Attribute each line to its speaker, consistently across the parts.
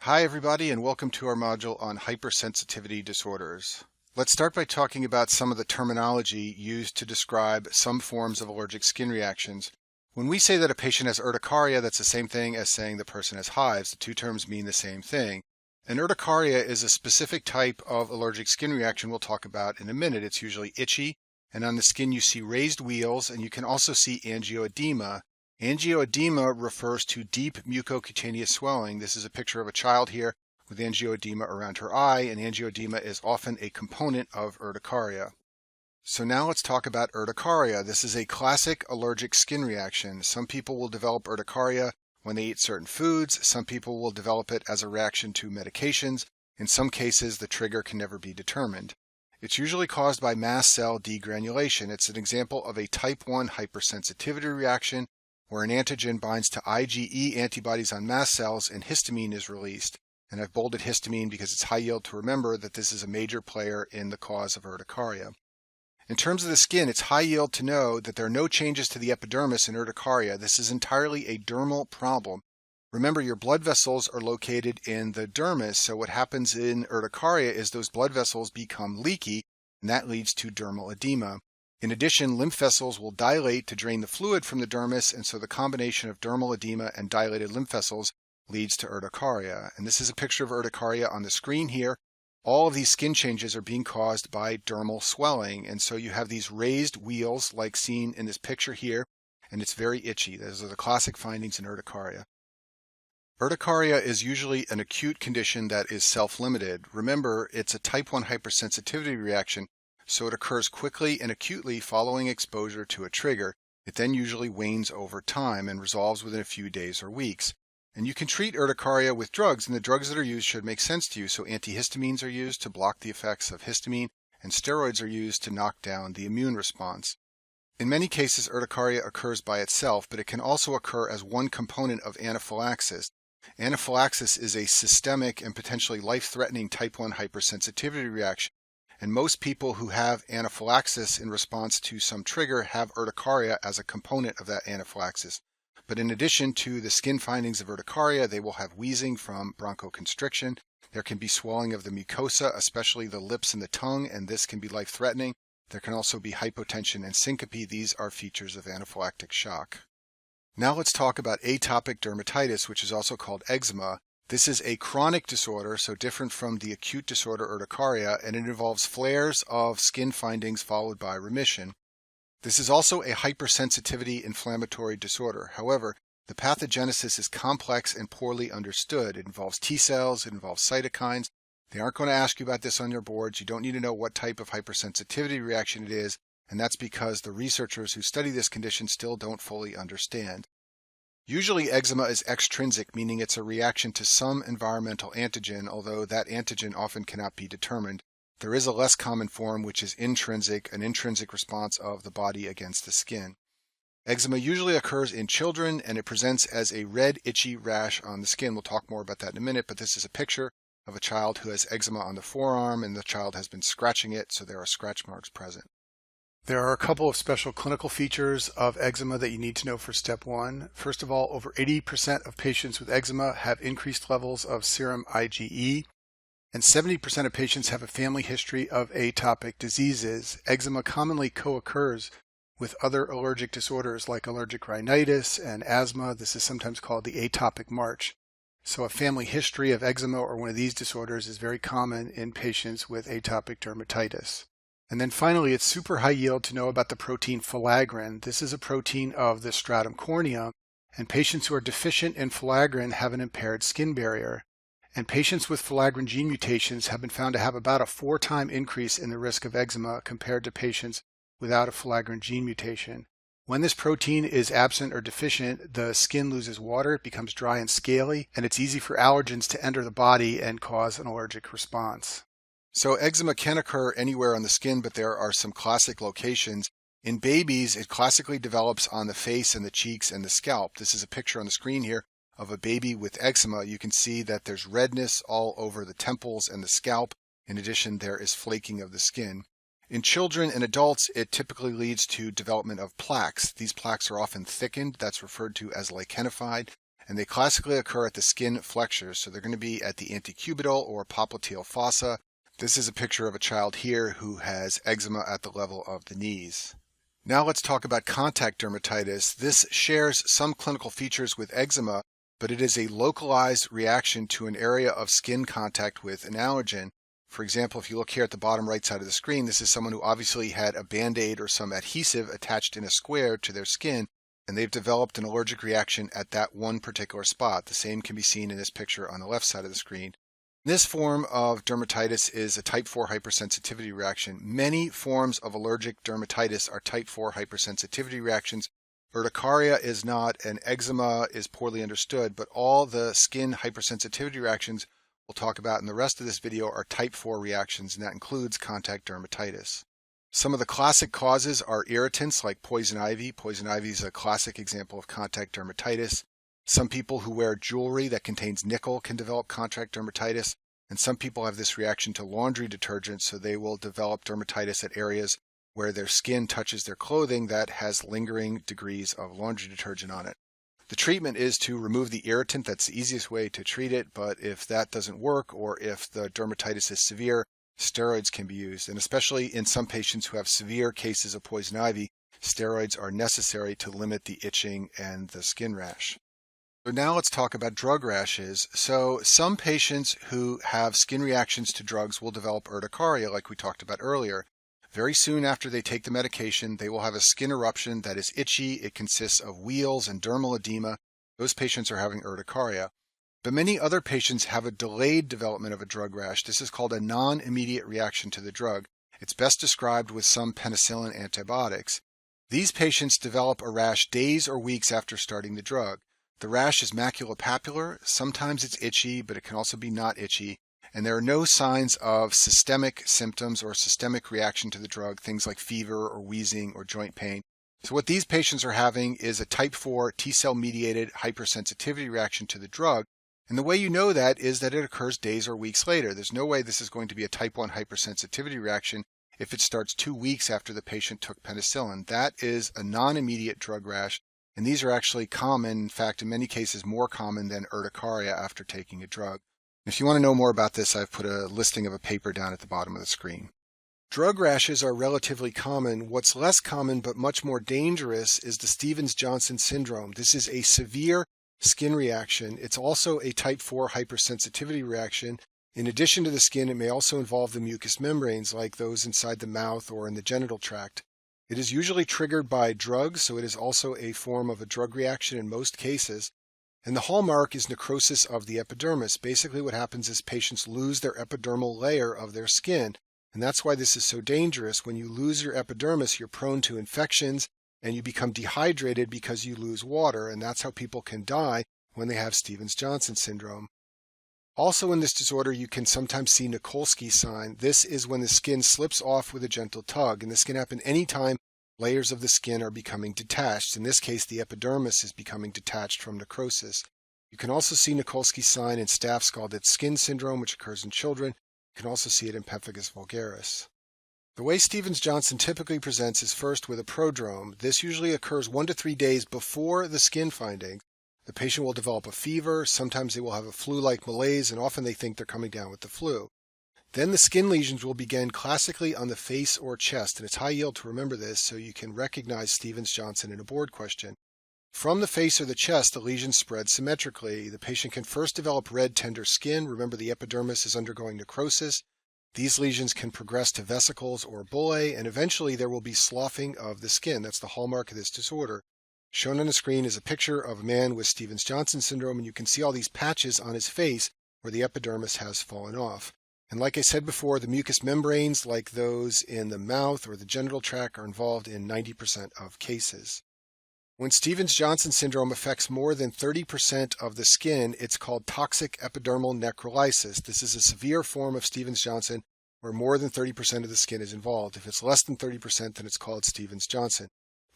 Speaker 1: Hi everybody, and welcome to our module on hypersensitivity disorders. Let's start by talking about some of the terminology used to describe some forms of allergic skin reactions. When we say that a patient has urticaria, that's the same thing as saying the person has hives. The two terms mean the same thing. And urticaria is a specific type of allergic skin reaction we'll talk about in a minute. It's usually itchy, and on the skin you see raised wheals, and you can also see angioedema. Angioedema refers to deep mucocutaneous swelling. This is a picture of a child here with angioedema around her eye, and angioedema is often a component of urticaria. So now let's talk about urticaria. This is a classic allergic skin reaction. Some people will develop urticaria when they eat certain foods. Some people will develop it as a reaction to medications. In some cases, the trigger can never be determined. It's usually caused by mast cell degranulation. It's an example of a type 1 hypersensitivity reaction where an antigen binds to IgE antibodies on mast cells and histamine is released. And I've bolded histamine because it's high yield to remember that this is a major player in the cause of urticaria. In terms of the skin, it's high yield to know that there are no changes to the epidermis in urticaria. This is entirely a dermal problem. Remember, your blood vessels are located in the dermis, so what happens in urticaria is those blood vessels become leaky, and that leads to dermal edema. In addition, lymph vessels will dilate to drain the fluid from the dermis, and so the combination of dermal edema and dilated lymph vessels leads to urticaria. And this is a picture of urticaria on the screen here. All of these skin changes are being caused by dermal swelling, and so you have these raised wheals like seen in this picture here, and it's very itchy. Those are the classic findings in urticaria. Urticaria is usually an acute condition that is self-limited. Remember, it's a type 1 hypersensitivity reaction, so it occurs quickly and acutely following exposure to a trigger. It then usually wanes over time and resolves within a few days or weeks. And you can treat urticaria with drugs, and the drugs that are used should make sense to you. So antihistamines are used to block the effects of histamine, and steroids are used to knock down the immune response. In many cases, urticaria occurs by itself, but it can also occur as one component of anaphylaxis. Anaphylaxis is a systemic and potentially life-threatening type 1 hypersensitivity reaction. And most people who have anaphylaxis in response to some trigger have urticaria as a component of that anaphylaxis. But in addition to the skin findings of urticaria, they will have wheezing from bronchoconstriction. There can be swelling of the mucosa, especially the lips and the tongue, and this can be life-threatening. There can also be hypotension and syncope. These are features of anaphylactic shock. Now let's talk about atopic dermatitis, which is also called eczema. This is a chronic disorder, so different from the acute disorder urticaria, and it involves flares of skin findings followed by remission. This is also a hypersensitivity inflammatory disorder. However, the pathogenesis is complex and poorly understood. It involves T cells, it involves cytokines. They aren't going to ask you about this on your boards. You don't need to know what type of hypersensitivity reaction it is, and that's because the researchers who study this condition still don't fully understand. Usually eczema is extrinsic, meaning it's a reaction to some environmental antigen, although that antigen often cannot be determined. There is a less common form which is intrinsic, an intrinsic response of the body against the skin. Eczema usually occurs in children, and it presents as a red, itchy rash on the skin. We'll talk more about that in a minute, but this is a picture of a child who has eczema on the forearm, and the child has been scratching it, so there are scratch marks present. There are a couple of special clinical features of eczema that you need to know for step 1. First of all, over 80% of patients with eczema have increased levels of serum IgE, and 70% of patients have a family history of atopic diseases. Eczema commonly co-occurs with other allergic disorders like allergic rhinitis and asthma. This is sometimes called the atopic march. So a family history of eczema or one of these disorders is very common in patients with atopic dermatitis. And then finally, it's super high yield to know about the protein filaggrin. This is a protein of the stratum corneum, and patients who are deficient in filaggrin have an impaired skin barrier. And patients with filaggrin gene mutations have been found to have about a 4-time increase in the risk of eczema compared to patients without a filaggrin gene mutation. When this protein is absent or deficient, the skin loses water, it becomes dry and scaly, and it's easy for allergens to enter the body and cause an allergic response. So eczema can occur anywhere on the skin, but there are some classic locations. In babies, it classically develops on the face and the cheeks and the scalp. This is a picture on the screen here of a baby with eczema. You can see that there's redness all over the temples and the scalp. In addition, there is flaking of the skin. In children and adults, it typically leads to development of plaques. These plaques are often thickened. That's referred to as lichenified. and they classically occur at the skin flexures. So they're going to be at the antecubital or popliteal fossa. This is a picture of a child here who has eczema at the level of the knees. Now let's talk about contact dermatitis. This shares some clinical features with eczema, but it is a localized reaction to an area of skin contact with an allergen. For example, if you look here at the bottom right side of the screen, this is someone who obviously had a Band-Aid or some adhesive attached in a square to their skin, and they've developed an allergic reaction at that one particular spot. The same can be seen in this picture on the left side of the screen. This form of dermatitis is a type 4 hypersensitivity reaction. Many forms of allergic dermatitis are type 4 hypersensitivity reactions. Urticaria is not, and eczema is poorly understood, but all the skin hypersensitivity reactions we'll talk about in the rest of this video are type 4 reactions, and that includes contact dermatitis. Some of the classic causes are irritants like poison ivy. Poison ivy is a classic example of contact dermatitis. Some people who wear jewelry that contains nickel can develop contact dermatitis, and some people have this reaction to laundry detergent, so they will develop dermatitis at areas where their skin touches their clothing that has lingering degrees of laundry detergent on it. The treatment is to remove the irritant. That's the easiest way to treat it, but if that doesn't work or if the dermatitis is severe, steroids can be used. And especially in some patients who have severe cases of poison ivy, steroids are necessary to limit the itching and the skin rash. So now let's talk about drug rashes. So some patients who have skin reactions to drugs will develop urticaria like we talked about earlier. Very soon after they take the medication, they will have a skin eruption that is itchy. It consists of wheals and dermal edema. Those patients are having urticaria. But many other patients have a delayed development of a drug rash. This is called a non-immediate reaction to the drug. It's best described with some penicillin antibiotics. These patients develop a rash days or weeks after starting the drug. The rash is maculopapular. Sometimes it's itchy, but it can also be not itchy. And there are no signs of systemic symptoms or systemic reaction to the drug, things like fever or wheezing or joint pain. So what these patients are having is a type 4 T-cell mediated hypersensitivity reaction to the drug. And the way you know that is that it occurs days or weeks later. There's no way this is going to be a type 1 hypersensitivity reaction if it starts 2 weeks after the patient took penicillin. That is a non-immediate drug rash, and these are actually common, in fact, in many cases more common than urticaria after taking a drug. If you want to know more about this, I've put a listing of a paper down at the bottom of the screen. Drug rashes are relatively common. What's less common but much more dangerous is the Stevens-Johnson syndrome. This is a severe skin reaction. It's also a type 4 hypersensitivity reaction. In addition to the skin, it may also involve the mucous membranes like those inside the mouth or in the genital tract. It is usually triggered by drugs, so it is also a form of a drug reaction in most cases. And the hallmark is necrosis of the epidermis. Basically what happens is patients lose their epidermal layer of their skin. And that's why this is so dangerous. When you lose your epidermis, you're prone to infections and you become dehydrated because you lose water. And that's how people can die when they have Stevens-Johnson syndrome. Also in this disorder, you can sometimes see Nikolsky's sign. This is when the skin slips off with a gentle tug. And this can happen anytime layers of the skin are becoming detached. In this case, the epidermis is becoming detached from necrosis. You can also see Nikolsky's sign in staph scalded skin syndrome, which occurs in children. You can also see it in pemphigus vulgaris. The way Stevens-Johnson typically presents is first with a prodrome. This usually occurs 1 to 3 days before the skin findings. The patient will develop a fever. Sometimes they will have a flu-like malaise, and often they think they're coming down with the flu. Then the skin lesions will begin classically on the face or chest, and it's high yield to remember this so you can recognize Stevens-Johnson in a board question. From the face or the chest, the lesions spread symmetrically. The patient can first develop red, tender skin. Remember, the epidermis is undergoing necrosis. These lesions can progress to vesicles or bullae, and eventually there will be sloughing of the skin. That's the hallmark of this disorder. Shown on the screen is a picture of a man with Stevens-Johnson syndrome, and you can see all these patches on his face where the epidermis has fallen off. And like I said before, the mucous membranes, like those in the mouth or the genital tract, are involved in 90% of cases. When Stevens-Johnson syndrome affects more than 30% of the skin, it's called toxic epidermal necrolysis. This is a severe form of Stevens-Johnson where more than 30% of the skin is involved. If it's less than 30%, then it's called Stevens-Johnson.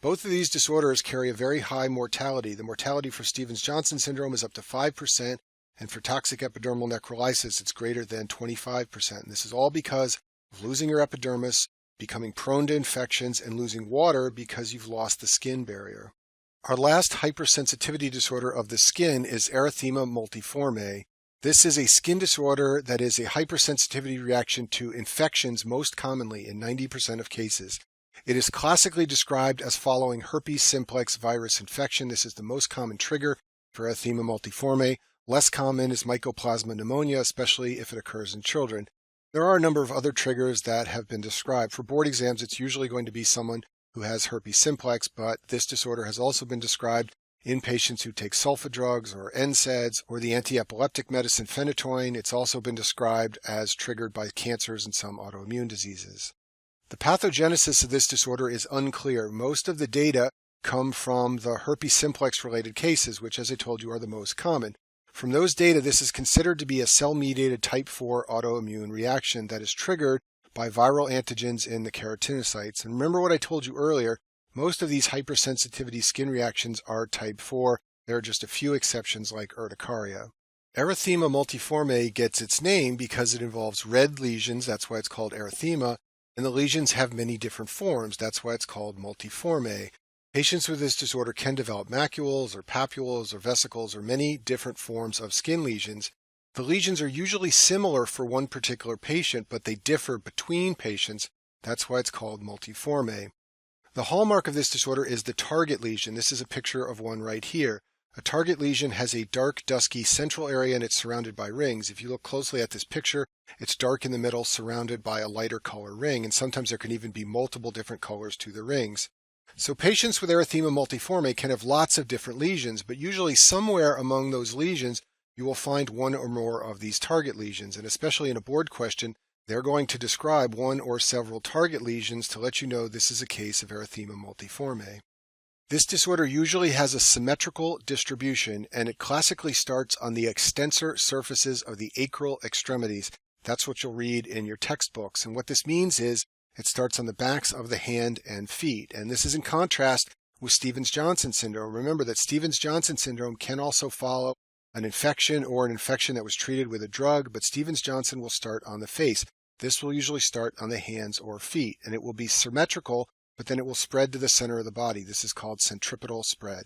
Speaker 1: Both of these disorders carry a very high mortality. The mortality for Stevens-Johnson syndrome is up to 5%, and for toxic epidermal necrolysis, it's greater than 25%. And this is all because of losing your epidermis, becoming prone to infections, and losing water because you've lost the skin barrier. Our last hypersensitivity disorder of the skin is erythema multiforme. This is a skin disorder that is a hypersensitivity reaction to infections, most commonly in 90% of cases. It is classically described as following herpes simplex virus infection. This is the most common trigger for erythema multiforme. Less common is mycoplasma pneumonia, especially if it occurs in children. There are a number of other triggers that have been described. For board exams, it's usually going to be someone who has herpes simplex, but this disorder has also been described in patients who take sulfa drugs or NSAIDs or the anti-epileptic medicine phenytoin. It's also been described as triggered by cancers and some autoimmune diseases. The pathogenesis of this disorder is unclear. Most of the data come from the herpes simplex related cases, which, as I told you, are the most common. From those data, this is considered to be a cell-mediated type 4 autoimmune reaction that is triggered by viral antigens in the keratinocytes. And remember what I told you earlier, most of these hypersensitivity skin reactions are type 4. There are just a few exceptions like urticaria. Erythema multiforme gets its name because it involves red lesions, that's why it's called erythema, and the lesions have many different forms, that's why it's called multiforme. Patients with this disorder can develop macules or papules or vesicles or many different forms of skin lesions. The lesions are usually similar for one particular patient, but they differ between patients. That's why it's called multiforme. The hallmark of this disorder is the target lesion. This is a picture of one right here. A target lesion has a dark, dusky central area and it's surrounded by rings. If you look closely at this picture, it's dark in the middle, surrounded by a lighter color ring, and sometimes there can even be multiple different colors to the rings. So patients with erythema multiforme can have lots of different lesions, but usually somewhere among those lesions you will find one or more of these target lesions, and especially in a board question, they're going to describe one or several target lesions to let you know this is a case of erythema multiforme. This disorder usually has a symmetrical distribution, and it classically starts on the extensor surfaces of the acral extremities. That's what you'll read in your textbooks, and what this means is it starts on the backs of the hand and feet, and this is in contrast with Stevens-Johnson syndrome. Remember that Stevens-Johnson syndrome can also follow an infection or an infection that was treated with a drug, but Stevens-Johnson will start on the face. This will usually start on the hands or feet, and it will be symmetrical, but then it will spread to the center of the body. This is called centripetal spread.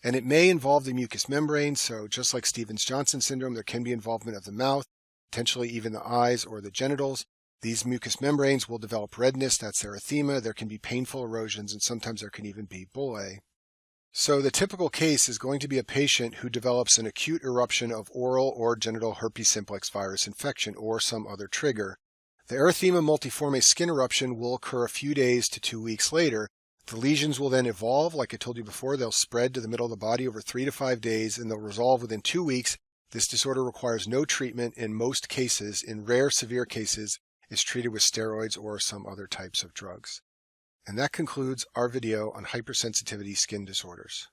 Speaker 1: And it may involve the mucous membrane, so just like Stevens-Johnson syndrome, there can be involvement of the mouth, potentially even the eyes or the genitals. These mucous membranes will develop redness, that's erythema. There can be painful erosions, and sometimes there can even be bullae. So the typical case is going to be a patient who develops an acute eruption of oral or genital herpes simplex virus infection or some other trigger. The erythema multiforme skin eruption will occur a few days to 2 weeks later. The lesions will then evolve. Like I told you before, they'll spread to the middle of the body over 3 to 5 days, and they'll resolve within 2 weeks. This disorder requires no treatment in most cases. In rare, severe cases, is treated with steroids or some other types of drugs. And that concludes our video on hypersensitivity skin disorders.